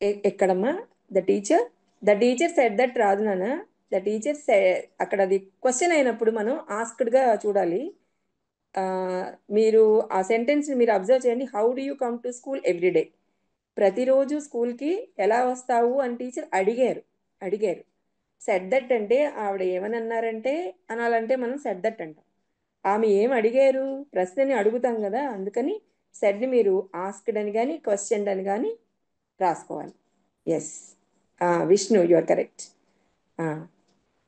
ఎక్కడమ్మా? The teacher said that రాదు నాన్న. అక్కడ అది క్వశ్చన్ అయినప్పుడు మనం ఆస్క్డ్గా చూడాలి. ఆ, మీరు ఆ సెంటెన్స్ని మీరు అబ్జర్వ్ చేయండి. How do you come to school everyday? ప్రతిరోజు స్కూల్కి ఎలా వస్తావు అని టీచర్ అడిగారు. సెడ్ దట్ అంటే ఆవిడ ఏమని అన్నారంటే, అనాలంటే మనం సెడ్ దట్ అంటాం. ఆమె ఏం అడిగారు? ప్రశ్నని అడుగుతాం కదా, అందుకని సెడ్ని మీరు ఆస్క్డ్ అని కానీ క్వశ్చన్ అని కానీ రాసుకోవాలి. Yes, Vishnu, you are correct.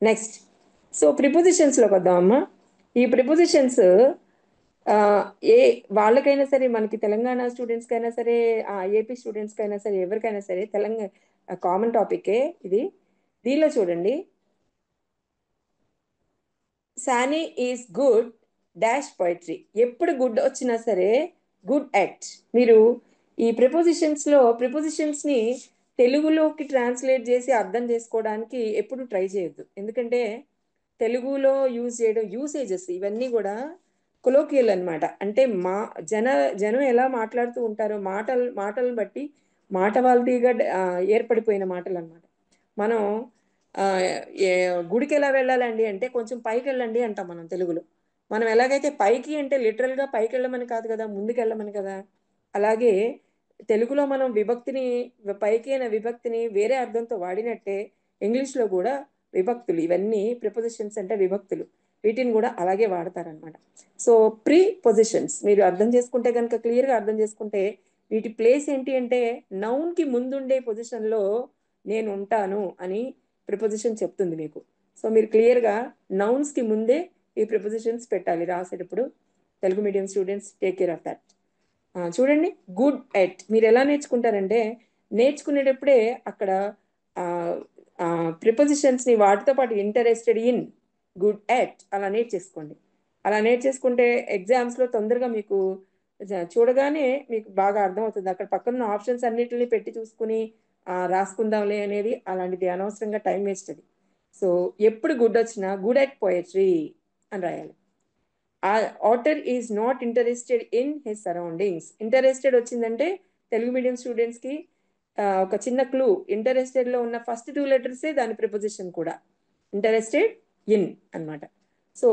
Next, so ప్రిపోజిషన్స్లోకి వద్దామమ్మా. ఈ ప్రిపోజిషన్స్ ఏ వాళ్ళకైనా సరే, మనకి తెలంగాణ స్టూడెంట్స్కి అయినా సరే, ఏపీ స్టూడెంట్స్కి అయినా సరే, ఎవరికైనా సరే తెలంగాణ కామన్ టాపికే ఇది. దీనిలో చూడండి, సానీ ఈజ్ గుడ్ డాష్ పోయిటరీ. ఎప్పుడు గుడ్ వచ్చినా సరే గుడ్ ఎట్. మీరు ఈ ప్రిపోజిషన్స్ని తెలుగులోకి ట్రాన్స్లేట్ చేసి అర్థం చేసుకోవడానికి ఎప్పుడు ట్రై చేయొద్దు. ఎందుకంటే తెలుగులో యూజ్ చేయడం యూసేజెస్ ఇవన్నీ కూడా కొలోకియల్ అన్నమాట. అంటే జనం ఎలా మాట్లాడుతూ ఉంటారో మాటలను బట్టి మాటవాల్తీగా ఏర్పడిపోయిన మాటలు అన్నమాట. మనం ఆ, గుడికి ఎలా వెళ్ళాలండి అంటే కొంచెం పైకి వెళ్ళండి అంటాం మనం తెలుగులో. మనం ఎలాగైతే పైకి అంటే లిటరల్గా పైకి వెళ్ళమని కాదు కదా, ముందుకు వెళ్ళమని కదా. అలాగే తెలుగులో మనం పైకి అనే విభక్తిని వేరే అర్థంతో వాడినట్టే ఇంగ్లీష్లో కూడా విభక్తులు, ఇవన్నీ ప్రిపోజిషన్స్ అంటే విభక్తులు, వీటిని కూడా అలాగే వాడతారనమాట. సో ప్రిపోజిషన్స్ మీరు అర్థం చేసుకుంటే కనుక, క్లియర్గా అర్థం చేసుకుంటే, వీటి ప్లేస్ ఏంటి అంటే నౌన్కి ముందుండే పొజిషన్లో నేను ఉంటాను అని ప్రిపోజిషన్ చెప్తుంది మీకు. సో మీరు క్లియర్గా నౌన్స్కి ముందే ఈ ప్రిపోజిషన్స్ పెట్టాలి రాసేటప్పుడు. Telugu medium students take care of that. చూడండి, గుడ్ ఎట్ మీరు ఎలా నేర్చుకుంటారంటే, నేర్చుకునేటప్పుడే అక్కడ ప్రిపోజిషన్స్ని వాటితో పాటు ఇంటరెస్టెడ్ ఇన్, గుడ్ ఎట్ అలా నేర్చేసుకోండి. అలా నేర్చేసుకుంటే ఎగ్జామ్స్లో తొందరగా మీకు చూడగానే మీకు బాగా అర్థమవుతుంది. అక్కడ పక్కన ఆప్షన్స్ అన్నిటిని పెట్టి చూసుకుని రాసుకుందాంలే అనేది, అలాంటిది అనవసరంగా టైం వేస్ట్ అది. సో ఎప్పుడు గుడ్ వచ్చినా గుడ్ ఎట్ పోయట్రీ అని రాయాలి. Author is not interested in his surroundings. Interested వచ్చిందంటే తెలుగు మీడియం స్టూడెంట్స్కి ఒక చిన్న క్లూ, ఇంటరెస్టెడ్లో ఉన్న ఫస్ట్ 2 లెటర్సే దాని ప్రిపోజిషన్ కూడా. ఇంటరెస్టెడ్ ఇన్ అన్నమాట. So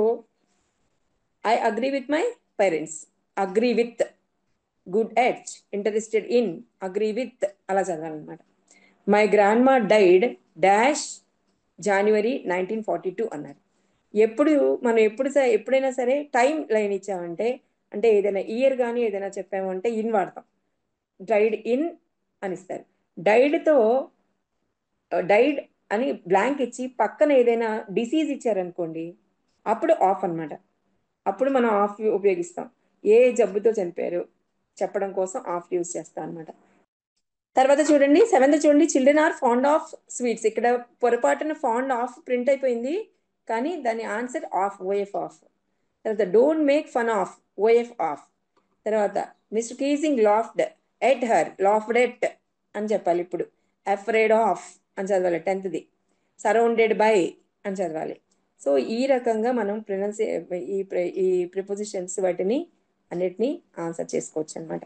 I agree with my parents, agree with, good at, interested in, agree with, అలా చదవాలన్నమాట. మై గ్రాండ్ మా డైడ్ డాష్ జనవరి 1942 అన్నారు. ఎప్పుడు మనం ఎప్పుడైనా సరే టైం లైన్ ఇచ్చామంటే, అంటే ఏదైనా ఇయర్ కానీ ఏదైనా చెప్పామంటే ఇన్ వాడతాం. డైడ్ ఇన్ అని ఇస్తారు. డైడ్ అని బ్లాంక్ ఇచ్చి పక్కన ఏదైనా డిసీజ్ ఇచ్చారనుకోండి, అప్పుడు ఆఫ్ అన్నమాట. అప్పుడు మనం ఆఫ్ ఉపయోగిస్తాం. ఏ జబ్బుతో చనిపోయారు చెప్పడం కోసం ఆఫ్ యూజ్ చేస్తాం అనమాట. తర్వాత చూడండి, 7th చూడండి, children are fond of sweets. ఇక్కడ పొరపాటున ఫాండ్ ఆఫ్ ప్రింట్ అయిపోయింది, కానీ దాని ఆన్సర్ ఆఫ్, ఓఎఫ్ ఆఫ్. తర్వాత don't make fun of, O F of. తర్వాత mister Keesing laughed at her, laughed at అని చెప్పాలి. ఇప్పుడు అఫ్రేడ్ ఆఫ్ అని చదవాలి 10th. సరౌండెడ్ బై అని చదవాలి. సో ఈ రకంగా మనం ఈ ప్రిపోజిషన్స్ వాటిని అన్నిటినీ ఆన్సర్ చేసుకోవచ్చు అనమాట.